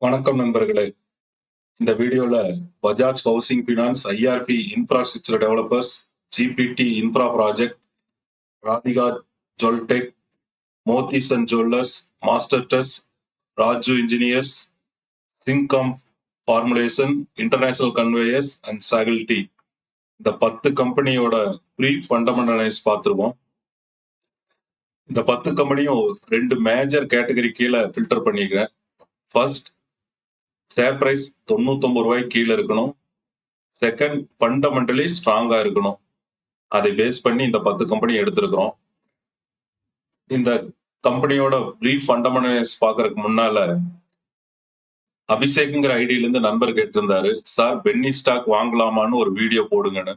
வணக்கம் நண்பர்களே. இந்த வீடியோல Bajaj housing finance, IRB infrastructure developers, GPT infra project, Radhika Jeweltech, Motis and jewellers, master test, Raju engineers, Singham formulation, international conveyors and சாகில்டி இந்த 10 கம்பெனியோட ப்ரீ ஃபண்டமெண்டலைஸ் பார்த்துருவோம். இந்த 10 கம்பெனியும் 2 மேஜர் கேட்டகரி கீழே ஃபில்டர் பண்ணிக்கிறேன். ஃபர்ஸ்ட், ஷேர் பிரைஸ் 99 ரூபாய்க்கு கீழே இருக்கணும். செகண்ட், ஃபண்டமெண்டலி ஸ்ட்ராங்கா இருக்கணும். அதை பேஸ் பண்ணி இந்த 10 கம்பெனி எடுத்திருக்கிறோம். இந்த கம்பெனியோட பிரீஃப் ஃபண்டமெண்டல்ஸ் பார்க்கறதுக்கு முன்னால அபிஷேக்ங்கிற ஐடியில இருந்து நண்பர் கேட்டிருந்தாரு, சார் பென்னி ஸ்டாக் வாங்கலாமான்னு ஒரு வீடியோ போடுங்கன்னு.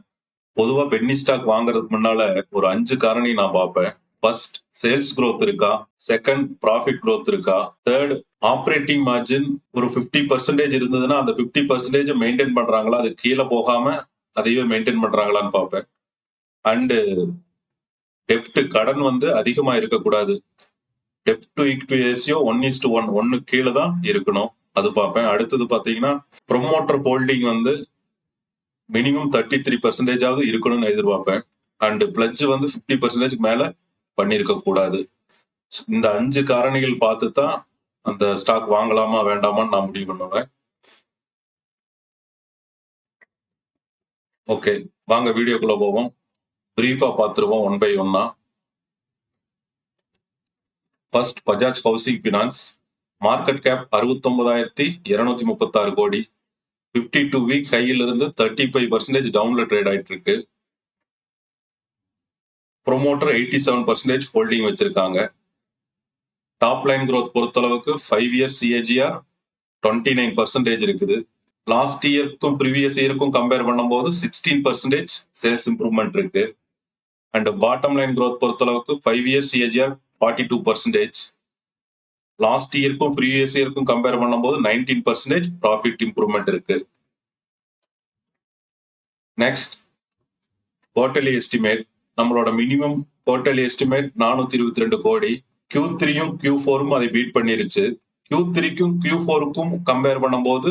பொதுவா பென்னி ஸ்டாக் வாங்குறதுக்கு முன்னால ஒரு 5 காரணி நான் பார்ப்பேன். ஃபர்ஸ்ட், சேல்ஸ் growth இருக்கா? செகண்ட், ப்ராஃபிட் growth இருக்கா? தேர்ட், ஆப்ரேட்டிங் மார்ஜின் ஒரு 50% இருந்ததுன்னா அந்த 50% மெயின்டைன் பண்றாங்களா? அது கீழே போகாம அதையே மெயின்டைன் பண்றாங்களான்னு பார்ப்பேன். அண்ட் டெப்ட், கடன் அதிகமா இருக்கக்கூடாது. டெப்ட் டு ஈக்விட்டி ரேஷியோ 1:1, 1 கீழே தான் இருக்கணும். அது பார்ப்பேன். அடுத்தது பாத்தீங்கன்னா, ப்ரொமோட்டர் ஹோல்டிங் மினிமம் 33% இருக்கணும்னு எதிர்பார்ப்பேன். அண்ட் பிளட்ஜ் 50% மேல பண்ணிருக்க கூடாது. இந்த 5 காரணிகள் பார்த்து தான் அந்த ஸ்டாக் வாங்கலாமா வேண்டாமான்னு நான் முடிவு பண்ணுவேன். ஓகே, வாங்க வீடியோக்குள்ள போவோம். பிரீஃபா பார்த்துருவோம் ஒன் பை ஒன்னா. First, Bajaj housing finance. Market cap 69,236 crore. 52 week ஹையில இருந்து 35% டவுன்ல ட்ரேட் ஆயிட்டு இருக்கு. ப்ரொமோட்டர் 87% ஹோல்டிங் வச்சிருக்காங்க. டாப் லைன் growth பொறுத்தளவுக்கு 5 இயர்ஸ் CAGR 29% இருக்குது. லாஸ்ட் இயருக்கும் ப்ரீவியஸ் இயருக்கும் கம்பேர் பண்ணும்போது 16% சேல்ஸ் இம்ப்ரூவ்மெண்ட் இருக்கு. அண்ட் பாட்டம் லைன் growth பொறுத்தளவுக்கு 5 இயர்ஸ் CAGR 42%. லாஸ்ட் இயருக்கும் ப்ரீவியஸ் இயருக்கும் கம்பேர் பண்ணும்போது 19% ப்ராஃபிட் இம்ப்ரூவ்மெண்ட் இருக்கு. Next, quarterly estimate. நம்மளோட மினிமம் குவார்டர்லி எஸ்டிமேட் 422 கோடி. Q3யும் Q4ம் அதை பீட் பண்ணிருச்சு. Q3க்கும் Q4க்கும் கம்பேர் பண்ணும்போது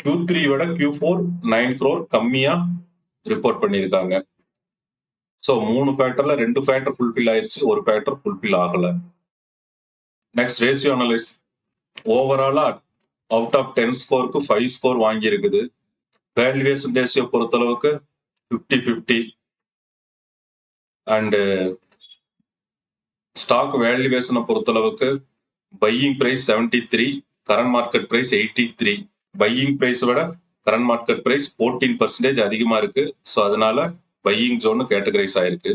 Q3 விட Q4 9 crore கம்மியா ரிப்போர்ட் பண்ணிருக்காங்க. ஸோ 3 ஃபேக்டர்ல 2 ஃபேக்டர் ஃபுல்ஃபில் ஆயிருச்சு, ஒரு ஃபேக்டர் ஃபுல்ஃபில் ஆகல. Next, ratio analyse. ஓவராலா அவுட் ஆஃப் 10 ஸ்கோருக்கு 5 ஸ்கோர் வாங்கி இருக்குது. வேல்யூவேஷன் ரேஷியோ பொறுத்தளவுக்கு 50-50. அண்ட் ஸ்டாக் வேல்யூவேஷனை பொறுத்தளவுக்கு buying price 73, current market price 83. Buying price விட கரண்ட் மார்க்கெட் பிரைஸ் 14% அதிகமா இருக்கு. ஸோ அதனால பையிங் ஜோன் கேட்டகரைஸ் ஆயிருக்கு.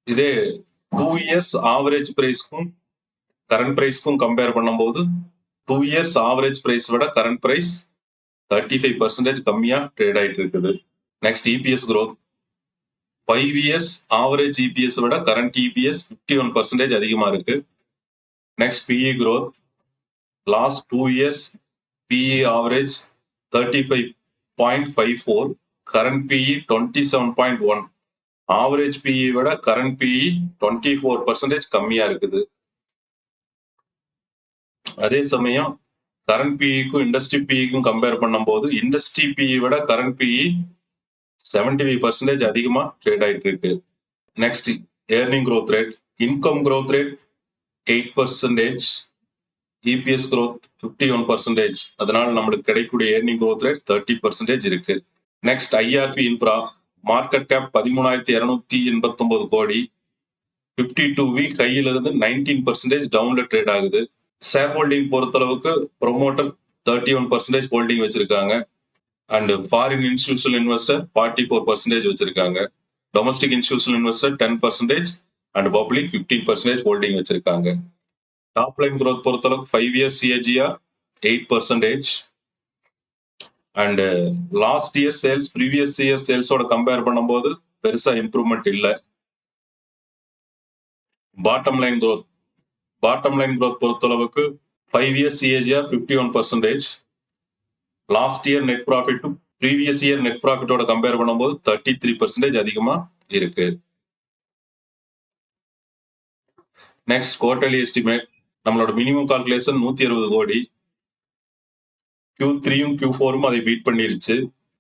இதே 2 இயர்ஸ் ஆவரேஜ் பிரைஸ்க்கும் கரண்ட் பிரைஸ்க்கும் கம்பேர் பண்ணும்போது 2 இயர்ஸ் ஆவரேஜ் பிரைஸ் விட கரண்ட் பிரைஸ் 35% கம்மியா ட்ரேட் ஆயிட்டு இருக்குது. Next, EPS growth. 5 years average EPS விட கரண்ட் EPS 51% அதிகமா இருக்கு. Next, PE growth. Last 2 years PE average 35.54, current PE 27.1. Average PE விட கரண்ட் PE 24% கம்மியா இருக்குது. அதே சமயம் கரண்ட் PEக்கும் இண்டஸ்ட்ரி PEக்கும் கம்பேர் பண்ணும்போது இண்டஸ்ட்ரி PE விட கரண்ட் PE 75% அதிகமா ட்ரேட் ஆயிட்டு இருக்கு. Next, earning growth rate. Income growth rate 8%, EPS growth 51%. அதனால நம்மளுக்கு கிடைக்கக்கூடிய ஏர்னிங் growth ரேட் 30% இருக்கு. Next, IRP infra. Market cap 13,289 crore. 52 week ஹையில இருந்து 19% டவுன்ல ட்ரேட் ஆகுது. ஷேர் ஹோல்டிங் பொறுத்தளவுக்கு ப்ரொமோட்டர் 31% ஹோல்டிங் வச்சிருக்காங்க. அண்ட் ஃபாரின் இன்ஸ்டிடியூஷனல் இன்வெஸ்டர் 44% வச்சிருக்காங்க. Domestic institutional investor 10% and public 15% holding வச்சிருக்காங்க. டாப் லைன் growth பொறுத்தளவுக்கு 5 years CAGR 8%. And last year sales previous year சேல்ஸோட compare பண்ணும்போது பெருசா இம்ப்ரூவ்மெண்ட் இல்ல. பாட்டம் லைன் growth பொறுத்தளவுக்கு 5 years CAGR 51%. Last year net profit previous year net ப்ராஃபிட்டோட compare பண்ணும்போது 33% அதிகமா இருக்கு. Next, quarterly estimate. நம்மளோட மினிமம் கால்குலேஷன் 160 கோடி. Q3யும் Q4ம் அதை பீட் பண்ணிருச்சு.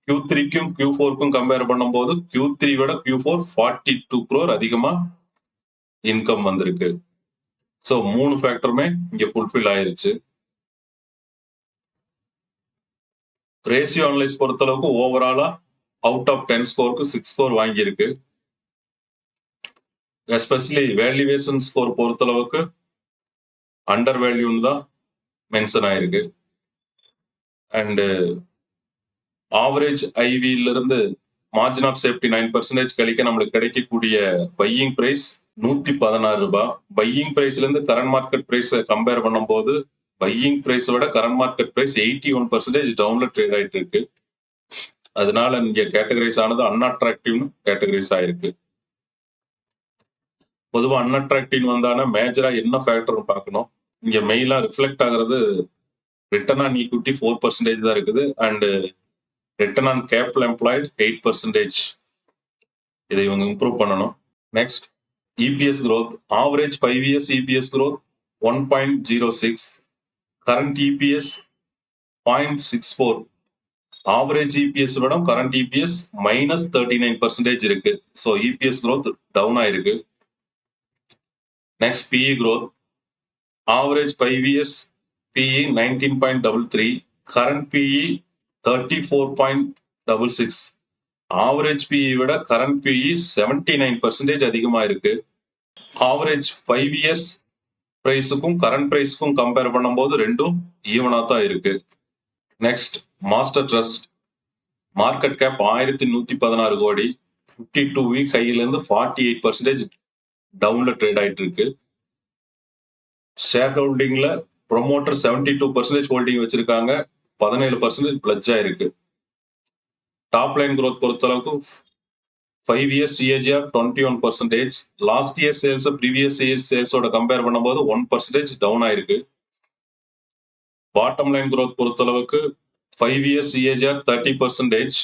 Q3க்கும் Q4க்கும் கம்பேர் பண்ணும்போது Q3 விட Q4 42 crore அதிகமா இன்கம் வந்திருக்கு. ஸோ 3 ஃபேக்டருமே இங்க ஃபுல்ஃபில் ஆயிருச்சு. ரேஷியோ அனலைஸ் பொறுத்தளவுக்கு ஓவராலா அவுட் ஆஃப் 10 ஸ்கோருக்கு 6 ஸ்கோர் வாங்கியிருக்கு. எஸ்பெஷலி வேல்யூவேஷன் ஸ்கோர் பொறுத்தளவுக்கு அண்டர் வேல்யூன்னு தான் மென்ஷன் ஆயிருக்கு. அண்ட் ஆவரேஜ் ஐவில இருந்து மார்ஜின் ஆஃப் சேஃப்டி 9% கழிக்க நம்மளுக்கு கிடைக்கக்கூடிய பையிங் பிரைஸ் 116 ரூபாய். பையிங் பிரைஸ்ல இருந்து கரண்ட் மார்க்கெட் பிரைஸ் கம்பேர் பண்ணும்போது பையிங் பிரைஸ் விட கரண்ட் மார்க்கெட் பிரைஸ் 81% டவுன்ல ட்ரேட் ஆயிட்டு இருக்கு. அதனால இங்க கேட்டகரைஸ் ஆனது அன்அட்ராக்டிவ்னு கேட்டகரைஸ் ஆயிருக்கு. பொதுவா அன்அட்ராக்டிவ் வந்தானா மேஜரா என்ன ஃபேக்டர் பார்க்கணும். இங்க மெயிலா ரிஃப்ளெக்ட் ஆகுறது ரிட்டர்ன் ஆன் ஈக்விட்டி 4% தான் இருக்குது. And return on capital employed 8%. இதை இவங்க இம்ப்ரூவ் பண்ணணும். Next EPS growth. Average 5 years EPS growth 1.06. Current EPS 0.64. Average EPS விட current EPS minus 39% இருக்கு. ஸோ EPS growth டவுன் ஆயிருக்கு. Next PE growth. Average 5 years PE 19.33. Current PE 34.66. Average PE விட current PE 79% அதிகமா இருக்கு. Average 5 years பிரைஸுக்கும் current பிரைஸுக்கும் compare பண்ணும்போது ரெண்டும் ஈவனா தான் இருக்கு. Next master trust. Market cap 1116 crore. 52 week ஹைல இருந்து 48% டவுன்ல ட்ரேட் ஆயிட்டு இருக்கு. ஷேர் ஹோல்டிங்ல ப்ரொமோட்டர் 72% ஹோல்டிங் வச்சிருக்காங்க. 17% பிளட்ஜ் ஆயிருக்கு. டாப் லைன் growth பொறுத்தளவுக்கு 5 years CAGR 21%. Last year sales previous year சேல்ஸோட கம்பேர் பண்ணும்போது 1% டவுன் ஆயிருக்கு. பாட்டம் லைன் growth பொறுத்தளவுக்கு 5 years CAGR 30%.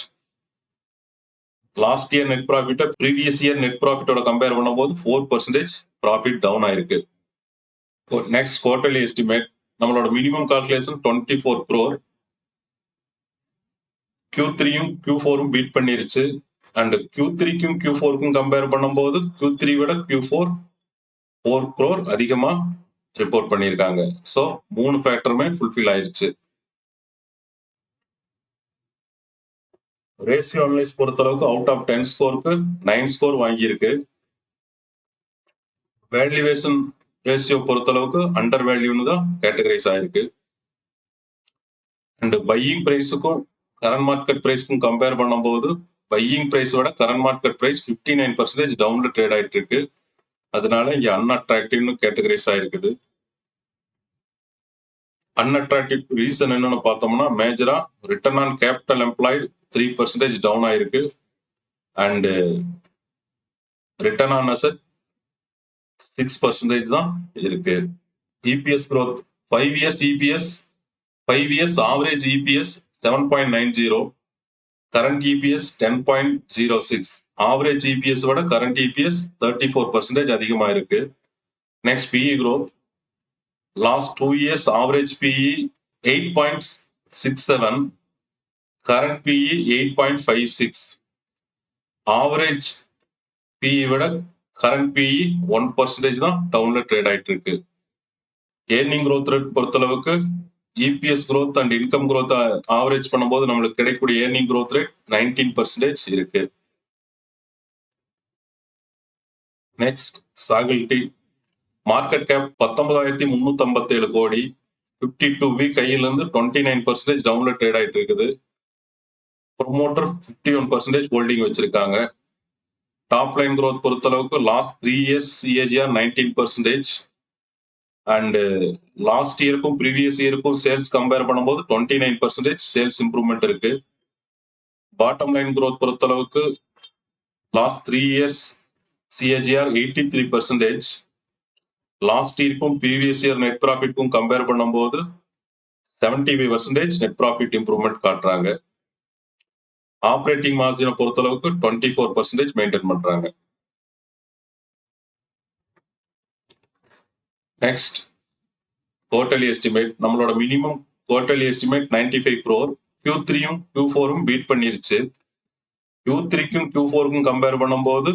Last year net profit previous year net ப்ராஃபிட்டோட கம்பேர் பண்ணும்போது 4% ப்ராஃபிட் டவுன் ஆயிருக்கு. Next quarterly estimate. நம்மளோட மினிமம் கால்குலேஷன் 24 crore. Q3யும் Q4ம் பீட் பண்ணிருச்சு. அண்ட் Q3க்கும் Q4க்கும் கம்பேர் பண்ணும்போது Q3 விட Q4 4 crore அதிகமா ரிப்போர்ட் பண்ணியிருக்காங்க. ஸோ 3 ஃபேக்டருமே ஃபுல்ஃபில் ஆயிருச்சு. ரேஷியோ அனலைஸ் பொறுத்தளவுக்கு அவுட் ஆஃப் 10 ஸ்கோருக்கு 9 ஸ்கோர் வாங்கியிருக்கு. வேல்யூவேஷன் ரேஷியோ பொறுத்தளவுக்கு அண்டர் வேல்யூன்னு தான் கேட்டகரைஸ் ஆயிருக்கு. அண்ட் பையிங் பிரைஸுக்கும் கரண்ட் மார்க்கெட் பிரைஸ்க்கும் கம்பேர் பண்ணும்போது பையிங் பிரைஸ் விட கரண்ட் மார்க்கெட் பிரைஸ் 59% டவுன்ல ட்ரேட் ஆயிட்டு இருக்கு. அதனால இங்க அன்அட்ராக்டிவ்னு கேட்டகரைஸ் ஆயிருக்குது. அன்அட்ராக்டிவ் ரீசன் என்னன்னு பார்த்தோம்னா மேஜரா return on capital employed 3% down ஆயிருக்கு. அண்ட் ரிட்டர்ன் ஆன் அசெட் 6% தான் இருக்கு. EPS growth 5 years EPS 5 years average EPS 7.90. current EPS 10.06. average EPS விட current EPS 34% அதிகமா இருக்கு. Next PE growth. last 2 years average PE 8.67. current PE 8.56. average PE விட current PE 1% தான் டவுன்ல trade ஆயிட்டு இருக்கு. ஏர்னிங் growth ரேட் பொறுத்தளவுக்கு EPS growth and income growth average பண்ணும்போது நம்மளுக்கு கிடைக்கக்கூடிய ஏர்னிங் growth ரேட் 19% இருக்கு. நெக்ஸ்ட் சாகில்டி. மார்க்கெட் கேப் 19,357 கோடி. 52 வீக் ஹையில இருந்து 29% டவுன்ல ட்ரேட் ஆயிட்டு இருக்குது. ப்ரொமோட்டர் 51% ஹோல்டிங் வச்சிருக்காங்க. டாப் லைன் growth பொறுத்தளவுக்கு last 3 years CAGR 19%. And last இயருக்கும் ப்ரீவியஸ் இயருக்கும் சேல்ஸ் கம்பேர் பண்ணும்போது 29% சேல்ஸ் இம்ப்ரூவ்மெண்ட் இருக்கு. பாட்டம் லைன் growth பொறுத்தளவுக்கு லாஸ்ட் 3 இயர்ஸ் CAGR 83%. லாஸ்ட் இயருக்கும் ப்ரீவியஸ் இயர் நெட் ப்ராஃபிட்க்கும் கம்பேர் பண்ணும்போது 75% நெட் ப்ராஃபிட் இம்ப்ரூவ்மெண்ட் காட்டுறாங்க. ஆப்ரேட்டிங் மார்ஜினை பொறுத்தளவுக்கு 24% மெயின்டைன் பண்றாங்க. நெக்ஸ்ட் குவார்டர்லி எஸ்டிமேட் நம்மளோட மினிமம் குவார்டர்லி எஸ்டிமேட் 95 crore. Q3யும் Q4ம் பீட் பண்ணிருச்சு. Q3க்கும் Q4க்கும் கம்பேர் பண்ணும்போது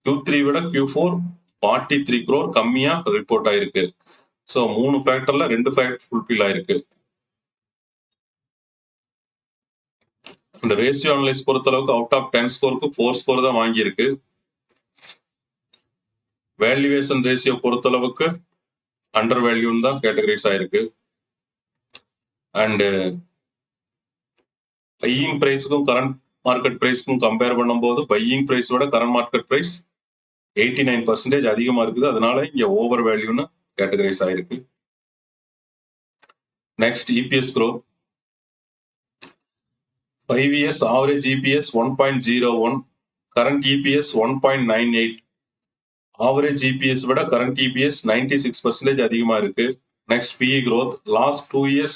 Q3 விட Q4 43 crore கம்மியா ரிப்போர்ட் ஆயிருக்கு. ஸோ 3 ஃபேக்டர்ல 2 ஃபேக்டர் ஃபுல்ஃபில் ஆயிருக்கு. இந்த ரேஷியோ அனலைஸ் பொறுத்தளவுக்கு அவுட் ஆஃப் 10 ஸ்கோருக்கு 4 ஸ்கோர் தான் வாங்கியிருக்கு. வேல்யூவேஷன் ரேஷியோ பொறுத்தளவுக்கு அண்டர் வேல்யூன்னு தான் கேட்டகரைஸ் ஆயிருக்கு. அண்ட் பையிங் பிரைஸ்க்கும் கரண்ட் மார்க்கெட் பிரைஸ்க்கும் கம்பேர் பண்ணும்போது பையிங் பிரைஸ் விட கரண்ட் மார்க்கெட் பிரைஸ் 89% அதிகமா இருக்குது. அதனால இங்க ஓவர் வேல்யூன்னு கேட்டகரைஸ் ஆயிருக்கு. Next EPS growth. 5 years average EPS 1.01, current EPS 1.98. Average EPS விட current EPS 96% அதிகமா இருக்கு. Next PE growth. Last 2 years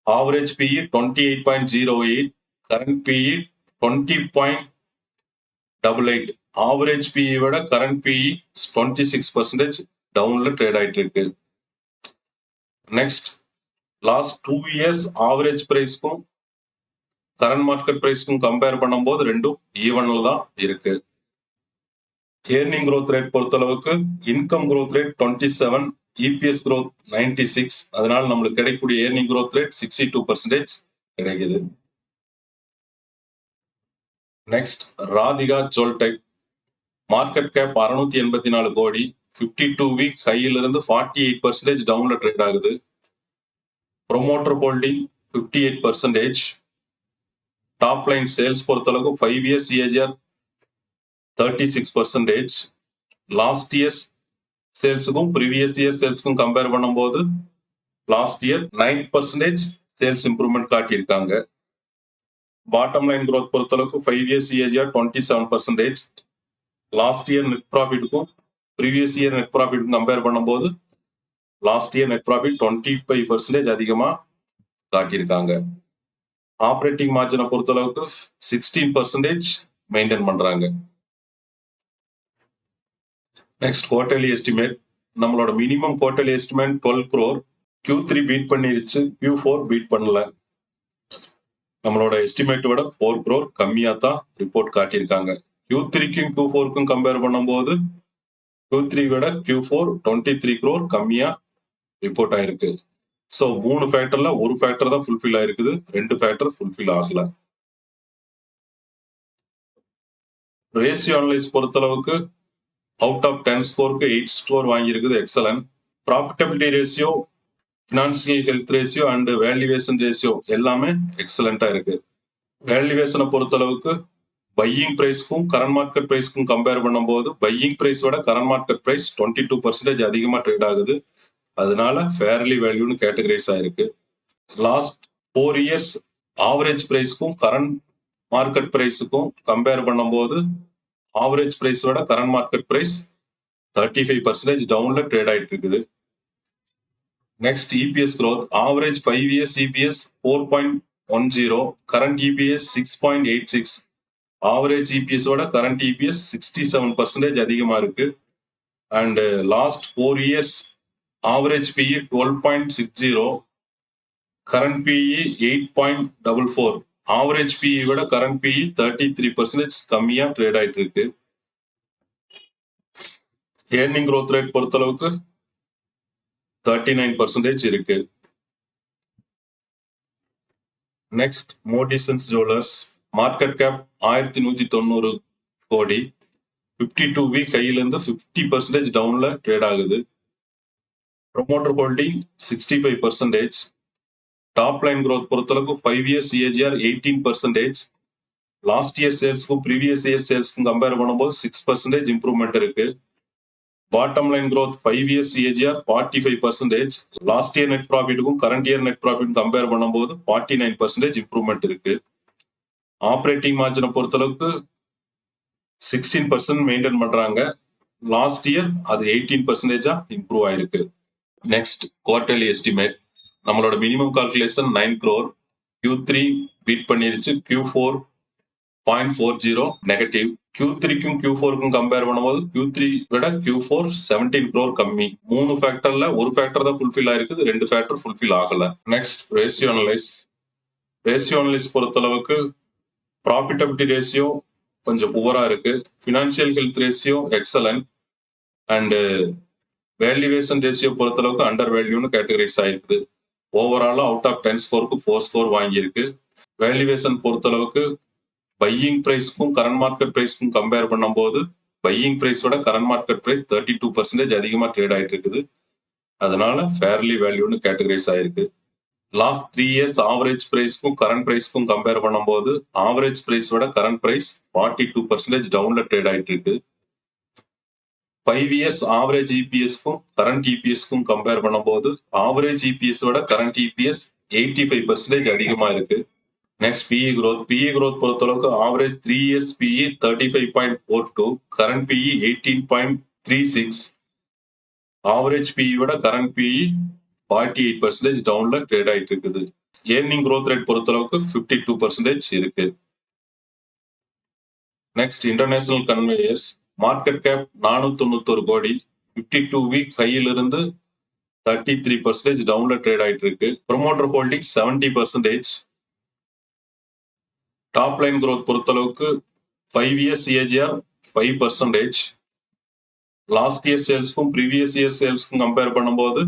average PE 28.08, current PE 20.88. Average PE விட current PE 26% டவுன்ல ட்ரேட் ஆயிட்டு இருக்கு. நெக்ஸ்ட் லாஸ்ட் 2 years ஆவரேஜ் பிரைஸ்க்கும் current market பிரைஸ்க்கும் compare பண்ணும்போது ரெண்டும் ஈவன்ல தான் இருக்கு. ஏர்னிங் growth ரேட் பொறுத்தளவுக்கு income growth rate 27, EPS growth 96. அதனால நம்மளுக்கு கிடைக்கக்கூடிய ஏர்னிங் growth ரேட் 62% கிடைக்குது. நெக்ஸ்ட் ராதிகா ஜோல்டெக். மார்க்கெட் கேப் 684 கோடி, 52 வீக் ஹையில இருந்து 48% டவுன்ல ட்ரேட் ஆகுது. Promoter holding 58%. Top line sales பொறுத்தளவுக்கு 5 years CAGR 36%. லாஸ்ட் இயர் சேல்ஸுக்கும் ப்ரீவியஸ் இயர் சேல்ஸுக்கும் கம்பேர் பண்ணும்போது லாஸ்ட் இயர் 9% சேல்ஸ் இம்ப்ரூவ்மெண்ட் காட்டியிருக்காங்க. பாட்டம் லைன் growth பொறுத்தளவுக்கு 5 years CAGR 27%. Last year net ப்ராஃபிட்டுக்கும் ப்ரீவியஸ் இயர் நெட் ப்ராஃபிட்டுக்கும் கம்பேர் பண்ணும்போது லாஸ்ட் இயர் நெட் ப்ராஃபிட் 25% அதிகமா காட்டியிருக்காங்க. ஆப்ரேட்டிங் மார்ஜினை பொறுத்தளவுக்கு 16% மெயின்டைன் பண்றாங்க. Next quarterly estimate. நம்மளோட minimum quarterly estimate 12 crore. Q3 beat பண்ணிருச்சு, Q4 பீட் பண்ணல. நம்மளோட எஸ்டிமேட் விட 4 crore கம்மியா தான் ரிப்போர்ட் காட்டியிருக்காங்க. Q3க்கும் Q4க்கும் கம்பேர் பண்ணும்போது Q3 விட Q4 23 crore கம்மியா ரிப்போர்ட் ஆயிருக்கு. ஸோ 3 ஃபேக்டர்ல ஒரு ஃபேக்டர் தான் ஃபுல்ஃபில் ஆயிருக்குது, 2 ஃபேக்டர் ஃபுல்ஃபில் ஆகல. ரேஷியோ அனலைஸ் பொறுத்தளவுக்கு அவுட் ஆஃப் 10 ஸ்கோருக்கு 8 ஸ்கோர் வாங்கியிருக்குது, excellent. Profitability ratio, financial health ratio and valuation ratio எல்லாமே எக்ஸலண்டா இருக்கு. வேல்யூவேஷனை பொறுத்தளவுக்கு பையிங் பிரைஸ்க்கும் கரண்ட் மார்க்கெட் பிரைஸ்க்கும் கம்பேர் பண்ணும்போது பையிங் பிரைஸ் விட கரண்ட் மார்க்கெட் பிரைஸ் 22% அதிகமா ட்ரேட் ஆகுது. அதனால ஃபேர்லி வேல்யூன்னு கேட்டகரைஸ் ஆயிருக்கு. லாஸ்ட் 4 years ஆவரேஜ் பிரைஸ்க்கும் கரண்ட் மார்க்கெட் பிரைஸுக்கும் கம்பேர் பண்ணும்போது ஆவரேஜ் பிரைஸ் விட கரண்ட் மார்க்கெட் பிரைஸ் 35% டவுன்ல ட்ரேட் ஆயிட்டு இருக்குது. Next EPS growth. Average 5 years EPS 4.10, current EPS 6.86. Average EPS விட கரண்ட் EPS 67% அதிகமா இருக்கு. And last 4 years average PE 12.60, current PE 8.44. Average PE விட கரண்ட் PE 33% கம்மியா ட்ரேட் ஆயிட்டு இருக்கு. ஏர்னிங் growth ரேட் பொறுத்தளவுக்கு 39% இருக்கு. Next Motisons Jewellers. Market cap 1190 கோடி, 52 வீக் ஹையில இருந்து 50% டவுன்ல ட்ரேட் ஆகுது. Promoter holding 65%. Top line growth பொறுத்தளவுக்கு 5 years CAGR 18%. லாஸ்ட் இயர் சேல்ஸ்க்கும் ப்ரீவியஸ் இயர் சேல்ஸ்க்கும் கம்பேர் பண்ணும்போது 6% இம்ப்ரூவ்மெண்ட் இருக்கு. Bottom line growth 5 years CAGR 45%. Last year net ப்ராஃபிட்டுக்கும் current year net profit compare பண்ணும்போது 49% இம்ப்ரூவ்மெண்ட் இருக்கு. ஆப்ரேட்டிங் மார்ஜினை பொறுத்தளவுக்கு 16% மெயின்டைன் பண்றாங்க. லாஸ்ட் இயர் அது 18% இம்ப்ரூவ் ஆயிருக்கு. Next quarterly estimate. நம்மளோட minimum calculation 9 crore. Q3 beat பண்ணிருச்சு, Q4 0.40 நெகட்டிவ். Q3க்கும் Q4க்கும் கம்பேர் பண்ணும்போது Q3 விட Q4 17 crore கம்மி. 3 ஃபேக்டர்ல ஒரு ஃபேக்டர் தான் ஃபுல்ஃபில் ஆயிருக்குது, 2 ஃபேக்டர் ஃபுல்ஃபில் ஆகல. Next ratio analyse. Ratio analyse பொறுத்தளவுக்கு ப்ராஃபிட்டபிலிட்டி ரேஷியோ கொஞ்சம் புவரா இருக்கு. Financial health ratio excellent. And valuation ratio பொறுத்தளவுக்கு அண்டர் வேல்யூன்னு கேட்டகரைஸ் ஆயிருக்குது. ஓவராலா அவுட் ஆஃப் 10 ஸ்கோருக்கு 4 ஸ்கோர் வாங்கியிருக்கு. வேல்யூவேஷன் பொறுத்தளவுக்கு பையிங் பிரைஸ்க்கும் கரண்ட் மார்க்கெட் பிரைஸ்க்கும் கம்பேர் பண்ணும்போது பையிங் பிரைஸோட கரண்ட் மார்க்கெட் பிரைஸ் 32% அதிகமா ட்ரேட் ஆயிட்டு இருக்குது. அதனால ஃபேர்லி வேல்யூன்னு கேட்டகரைஸ் ஆயிருக்கு. லாஸ்ட் 3 இயர்ஸ் ஆவரேஜ் பிரைஸ்க்கும் கரண்ட் பிரைஸ்க்கும் கம்பேர் பண்ணும்போது ஆவரேஜ் பிரைஸோட கரண்ட் பிரைஸ் 42% டவுன்ல ட்ரேட் ஆயிட்டு இருக்கு. 5 இயர்ஸ் ஆவரேஜ் இபிஎஸ்க்கும் கரண்ட் இபிஎஸ்க்கும் கம்பேர் பண்ணும்போது ஆவரேஜ் இபிஎஸோட கரண்ட் இபிஎஸ் 85% அதிகமா இருக்கு. Next PE growth. PE growth பொறுத்தளவுக்கு average 3 years PE 35.42, current PE 18.36. Average PE விட கரண்ட் பிஇ 48% டவுன்ல ட்ரேட் ஆயிட்டு இருக்குது. ஏர்னிங் growth ரேட் பொறுத்தளவுக்கு 52% இருக்கு. Next international conveyors. Market cap 491 crore, 52 week ஹையிலிருந்து 33% டவுன்ல ட்ரேட் ஆயிட்டு இருக்கு. Promoter holding 70%. Top line growth பொறுத்தளவுக்கு 5 இயர்ஸ் CAGR 5%. லாஸ்ட் இயர் சேல்ஸ்க்கும் ப்ரீவியஸ் இயர் சேல்ஸ்க்கும் கம்பேர் பண்ணும்போது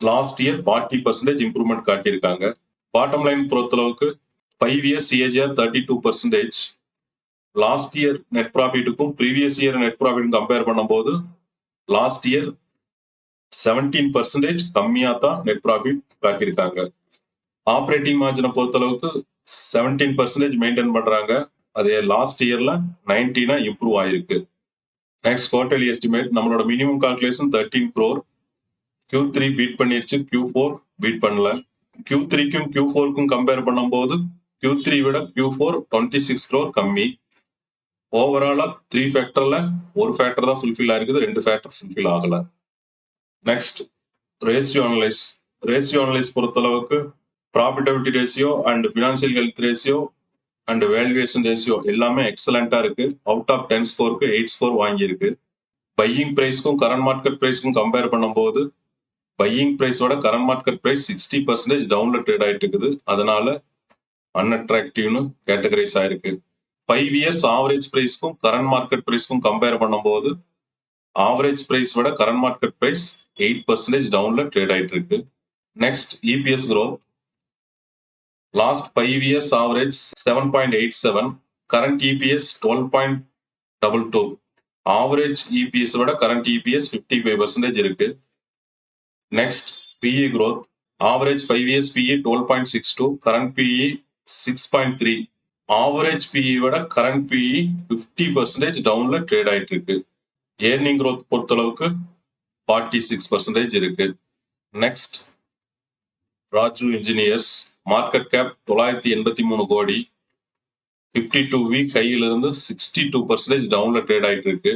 லாஸ்ட் இயர் 40% இம்ப்ரூவ்மெண்ட் காட்டியிருக்காங்க. பாட்டம் லைன் பொறுத்தளவுக்கு 5 years CAGR 32%. Last year net ப்ராஃபிட்டுக்கும் previous year net profit compare பண்ணும்போது லாஸ்ட் இயர் 17% கம்மியா தான் நெட் ப்ராஃபிட் காட்டியிருக்காங்க. ஆப்ரேட்டிங் மார்ஜினை பொறுத்தளவுக்கு 17% மெயின்டைன் பண்றாங்க. அதே லாஸ்ட் இயர்ல 19 இம்ப்ரூவ் ஆயிருக்கு. Next quarterly estimate. நம்மளோட minimum calculation 13 crore. Q3 beat பண்ணிருச்சு, Q4 பீட் பண்ணல. Q3க்கும் Q4க்கும் கம்பேர் பண்ணும்போது Q3 விட Q4 26 crore கம்மி. ஓவராலா 3 ஃபேக்டர்ல ஒரு ஃபேக்டர் தான் ஃபுல்ஃபில் ஆயிருக்குது, 2 ஃபேக்டர் ஃபுல்ஃபில் ஆகல. Next ratio analyse. Ratio analyse பொறுத்தளவுக்கு profitability ratio and financial health ratio and valuation ratio எல்லாமே எக்ஸலண்டா இருக்கு. அவுட் ஆஃப் 10 ஸ்கோருக்கு 8 ஸ்கோர் வாங்கியிருக்கு. பையிங் பிரைஸ்க்கும் கரண்ட் மார்க்கெட் பிரைஸ்க்கும் கம்பேர் பண்ணும்போது பையிங் பிரைஸோட கரண்ட் மார்க்கெட் பிரைஸ் 60% டவுன்ல ட்ரேட் ஆயிட்டு இருக்குது. அதனால அன்அட்ராக்டிவ்னு கேட்டகரைஸ் ஆயிருக்கு. 5 இயர்ஸ் ஆவரேஜ் பிரைஸ்க்கும் கரண்ட் மார்க்கெட் பிரைஸ்க்கும் கம்பேர் பண்ணும்போது ஆவரேஜ் பிரைஸ் விட கரண்ட் மார்க்கெட் பிரைஸ் 8% டவுன்ல ட்ரேட் ஆயிட்டு இருக்கு. Next EPS growth. Last 5 years average 7.87, current EPS 12.22. Average EPS விட கரண்ட் இபிஎஸ் 55% இருக்கு. Next PE growth. Average 5 years PE 12.62, current PE 6.3. Average PE விட current PE 50% டவுன்ல trade ஆயிட்டு இருக்கு. ஏர்னிங் growth பொறுத்தளவுக்கு 46% இருக்கு. Next Raju engineers. Market cap 983 crore, 52 week ஹையிலிருந்து 62% டவுன்ல trade ஆயிட்டு இருக்கு.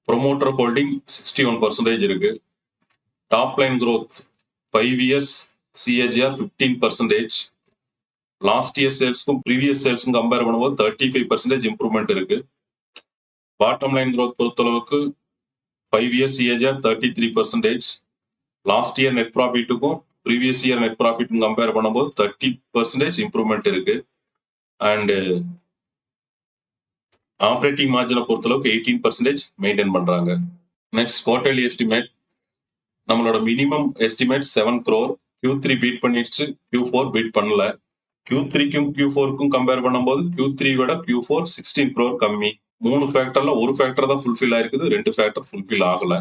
ப்ரொமோட்டர் ஹோல்டிங் 61% இருக்கு. Top line growth 5 years CAGR 15%. Last year சேல்ஸ்க்கும் ப்ரீவியஸ் சேல்ஸ்க்கும் கம்பேர் பண்ணும்போது 35% இம்ப்ரூவ்மெண்ட் இருக்கு. பாட்டம் லைன் growth பொறுத்தளவுக்கு 5 years CAGR 33%. Last year net ப்ராஃபிட்டுக்கும் ப்ரீவியஸ் இயர் நெட் ப்ராஃபிட்டும் கம்பேர் பண்ணும்போது 30% இம்ப்ரூவ்மெண்ட் இருக்கு. அண்ட் ஆப்ரேட்டிங் மார்ஜினை பொறுத்தளவுக்கு 18% மெயின்டைன் பண்றாங்க. Next quarterly estimate. நம்மளோட minimum estimate 7 crore. Q3 beat பண்ணிடுச்சு, Q4 பீட் பண்ணல. Q3க்கும் Q4க்கும் கம்பேர் பண்ணும்போது Q3 விட Q4 16 crore கம்மி. 3 ஃபேக்டர்ல ஒரு ஃபேக்டர் தான் ஃபுல்ஃபில் ஆயிருக்குது, 2 ஃபேக்டர் ஃபுல்ஃபில் ஆகல.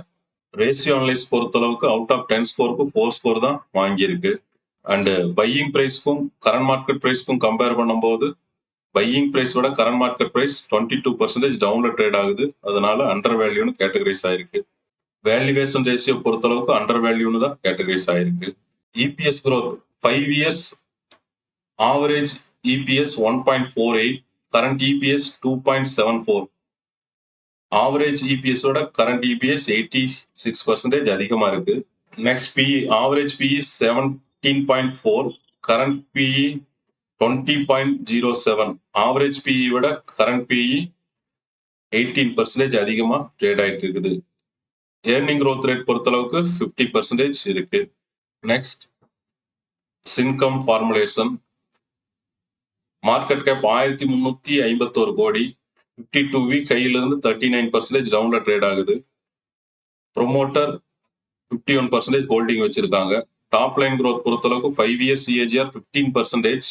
ரேஷியோ அனலைஸ் பொறுத்தளவுக்கு அவுட் ஆஃப் 10 ஸ்கோருக்கு 4 ஸ்கோர் தான் வாங்கியிருக்கு. அண்ட் பையிங் பிரைஸ்க்கும் கரண்ட் மார்க்கெட் பிரைஸ்க்கும் கம்பேர் பண்ணும்போது பையிங் பிரைஸோட கரண்ட் மார்க்கெட் பிரைஸ் 22% டவுன்ல ட்ரேட் ஆகுது. அதனால அண்டர் வேல்யூன்னு கேட்டகரைஸ் ஆயிருக்கு. வேல்யூவேஷன் ரேஷியோ பொறுத்தளவுக்கு அண்டர் வேல்யூன்னு தான் கேட்டகரைஸ் ஆயிருக்கு. EPS growth 5 years average EPS 1.48, current EPS 2.74. ஆவரேஜ் இபிஎஸோட கரண்ட் இபிஎஸ் 86% அதிகமா இருக்கு. Next PE. Average PE 17.4, current PE 20.07. Average PE விட கரண்ட் பிஇ 18% அதிகமா ட்ரேட் ஆயிட்டு இருக்குது. ஏர்னிங் growth ரேட் பொறுத்தளவுக்கு 50% இருக்கு. Next Syncom formulation. Market cap 1351 கோடி. 52 வீக் கையிலிருந்து 39% டவுன்ல ட்ரேட் ஆகுது. ப்ரொமோட்டர் 51% ஹோல்டிங் வச்சிருக்காங்க. டாப் லைன் growth பொறுத்தளவுக்கு 5 years CAGR 15%.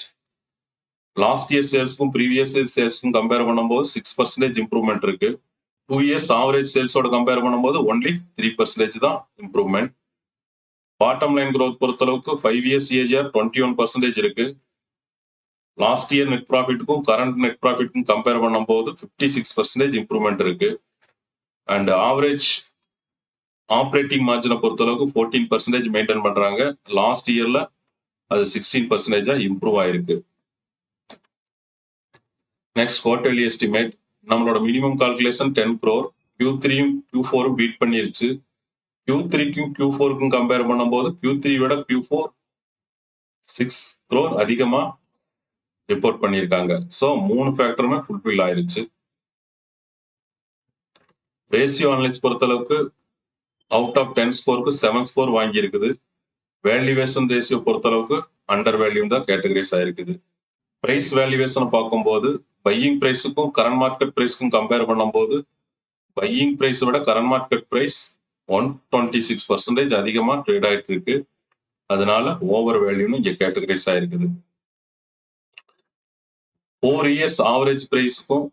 லாஸ்ட் இயர் சேல்ஸ்க்கும் ப்ரீவியஸ் இயர் சேல்ஸ்க்கும் கம்பேர் பண்ணும்போது 6% இம்ப்ரூவ்மெண்ட் இருக்கு. 2 years ஆவரேஜ் சேல்ஸோட கம்பேர் பண்ணும்போது ஒன்லி 3% தான் இம்ப்ரூவ்மெண்ட். பாட்டம் லைன் growth பொறுத்தளவுக்கு 5 years CAGR 21% இருக்கு. லாஸ்ட் இயர் நெட் ப்ராஃபிட்டுக்கும் கரண்ட் நெட் ப்ராஃபிட்டுக்கும் கம்பேர் பண்ணும்போது 56% இம்ப்ரூவ்மெண்ட் இருக்கு. அண்ட் ஆவரேஜ் ஆப்ரேட்டிங் மார்ஜினை பொறுத்தளவுக்கு 14% மெயின்டைன் பண்றாங்க. லாஸ்ட் இயர்ல அது 16% இம்ப்ரூவ் ஆயிருக்கு. Next quarterly estimate. நம்மளோட மினிமம் கால்குலேஷன் 10 crore. Q3யும் Q4ம் பீட் பண்ணிருச்சு. Q3க்கும் Q4க்கும் கம்பேர் பண்ணும்போது Q3 விட Q4 6 crore அதிகமா ரிப்போர்ட் பண்ணியிருக்காங்க. ஸோ 3 ஃபேக்டருமே ஃபுல்ஃபில் ஆயிருச்சு. ரேஷியோ அனலிஸ்ட் பொறுத்தளவுக்கு அவுட் ஆஃப் 10 ஸ்கோருக்கு 7 ஸ்கோர் வாங்கி இருக்குது. வேல்யூவேஷன் ரேஷியோ பொறுத்தளவுக்கு அண்டர் வேல்யூ தான் கேட்டகரைஸ் ஆயிருக்குது. பிரைஸ் வேல்யூவேஷன் பார்க்கும்போது பையிங் பிரைஸுக்கும் கரண்ட் மார்க்கெட் பிரைஸ்க்கும் கம்பேர் பண்ணும்போது பையிங் பிரைஸ் விட கரண்ட் மார்க்கெட் பிரைஸ் 126% அதிகமா ட்ரேட் ஆயிட்டு இருக்கு. அதனால ஓவர் வேல்யூன்னு இங்க கேட்டகரைஸ் ஆயிருக்குது. 4 years ஆவரேஜ் பிரைஸ்க்கும்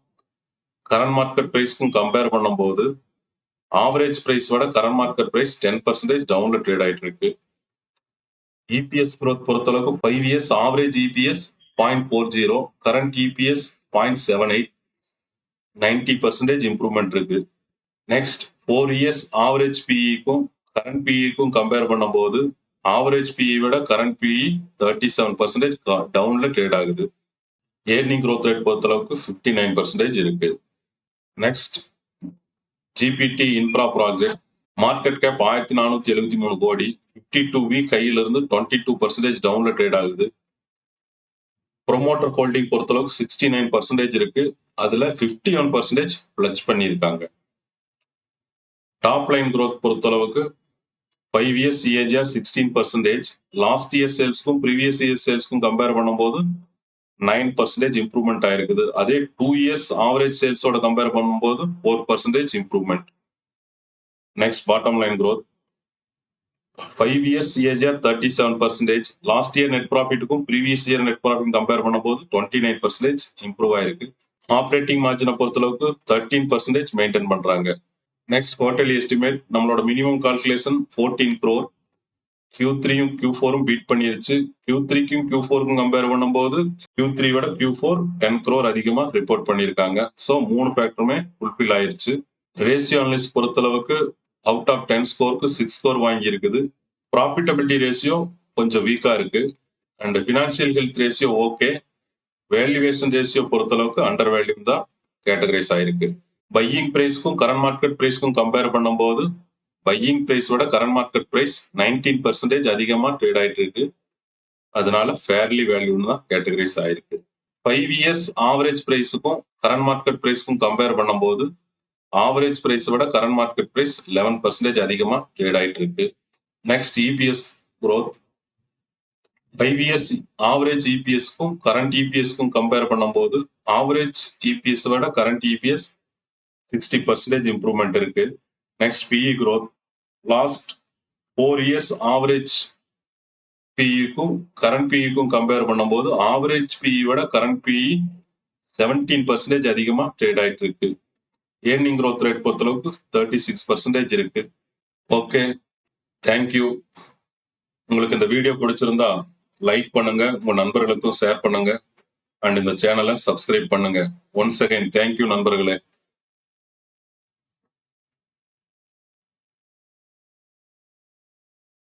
கரண்ட் மார்க்கெட் பிரைஸ்க்கும் கம்பேர் பண்ணும்போது ஆவரேஜ் பிரைஸ் விட கரண்ட் மார்க்கெட் பிரைஸ் 10% டவுன்ல ட்ரேட் ஆயிட்டு இருக்கு. EPS growth பொறுத்தளவுக்கு 5 years average EPS 0.40, current EPS 0.78, 90% improvement இருக்கு. நெக்ஸ்ட் 4 years ஆவரேஜ் பிஇக்கும் கரண்ட் பிஇக்கும் கம்பேர் பண்ணும்போது ஆவரேஜ் பிஇ விட கரண்ட் பிஇ 37% டவுன்ல ட்ரேட் ஆகுது. ஏர்னிங் growth ரேட் பொறுத்தளவுக்கு 59% இருக்கு. Next GPT infra project. Market cap 1473 crore. 52 week கையில இருந்து 22% டவுன்ல ட்ரேட் ஆகுது. ப்ரொமோட்டர் ஹோல்டிங் பொறுத்தளவுக்கு 69% இருக்கு. அதுல 51% பிளட்ஜ் பண்ணியிருக்காங்க. டாப் லைன் growth பொறுத்தளவுக்கு 5 years CAGR 16%. லாஸ்ட் இயர் சேல்ஸ்க்கும் ப்ரீவியஸ் இயர் சேல்ஸ்க்கும் கம்பேர் பண்ணும்போது 9% இம்ப்ரூவ்மெண்ட் ஆயிருக்குது. அதே 2 years ஆவரேஜ் சேல்ஸோட கம்பேர் பண்ணும்போது 4% improvement. Next bottom line growth 5 years CAGR 37%. Last year net ப்ராஃபிட்டுக்கும் previous year net profit compare பண்ணும்போது 29% இம்ப்ரூவ் ஆயிருக்கு. ஆப்ரேட்டிங் மார்ஜினை பொறுத்தளவுக்கு 13% மெயின்டைன் பண்றாங்க. Next quarterly estimate. நம்மளோட மினிமம் கால்குலேஷன் 14 crore. Q3யும் Q4ம் பீட் பண்ணிருச்சு. Q3க்கும் Q4க்கும் கம்பேர் பண்ணும்போது Q3 விட Q4 10 crore அதிகமா ரிப்போர்ட் பண்ணியிருக்காங்க. ஸோ 3 ஃபேக்டருமே ஃபுல்ஃபில் ஆயிருச்சு. ரேஷியோ அனலிஸ்ட் பொறுத்தளவுக்கு அவுட் ஆஃப் 10 ஸ்கோருக்கு 6 ஸ்கோர் வாங்கி இருக்குது. ப்ராஃபிட்டபிலிட்டி ரேஷியோ கொஞ்சம் வீக்கா இருக்கு. And financial health ratio okay. Valuation ratio பொறுத்தளவுக்கு அண்டர் வேல்யூ தான் கேட்டகரைஸ் ஆயிருக்கு. பையிங் பிரைஸ்க்கும் கரண்ட் மார்க்கெட் பிரைஸ்க்கும் கம்பேர் பண்ணும்போது பையிங் பிரைஸ் விட கரண்ட் மார்க்கெட் பிரைஸ் 19% அதிகமா ட்ரேட் ஆயிட்டு இருக்கு. அதனால ஃபேர்லி வேல்யூன்னு தான் கேட்டகரைஸ் ஆயிருக்கு. 5 years ஆவரேஜ் பிரைஸுக்கும் கரண்ட் மார்க்கெட் பிரைஸ்க்கும் கம்பேர் பண்ணும்போது ஆவரேஜ் பிரைஸ் விட கரண்ட் மார்க்கெட் பிரைஸ் 11% அதிகமா ட்ரேட் ஆயிட்டு இருக்கு. Next EPS growth. 5 years average EPSக்கும் கரண்ட் EPSக்கும் கம்பேர் பண்ணும்போது ஆவரேஜ் EPS விட கரண்ட் EPS 60% இம்ப்ரூவ்மெண்ட் இருக்கு. Next PE growth. Last 4 years average பிஇக்கும் கரண்ட் பிஇக்கும் கம்பேர் பண்ணும்போது ஆவரேஜ் பிஇ விட கரண்ட் பிஇ 17% அதிகமா ட்ரேட் ஆயிட்டு இருக்கு. ஏர்னிங் growth ரேட் பொறுத்தளவுக்கு 36% இருக்கு. Okay, thank you. உங்களுக்கு இந்த வீடியோ பிடிச்சிருந்தா லைக் பண்ணுங்க, உங்க நண்பர்களுக்கும் ஷேர் பண்ணுங்க, அண்ட் இந்த சேனலை சப்ஸ்கிரைப் பண்ணுங்க. ஒன்ஸ் அகைன் தேங்க்யூ நண்பர்களே.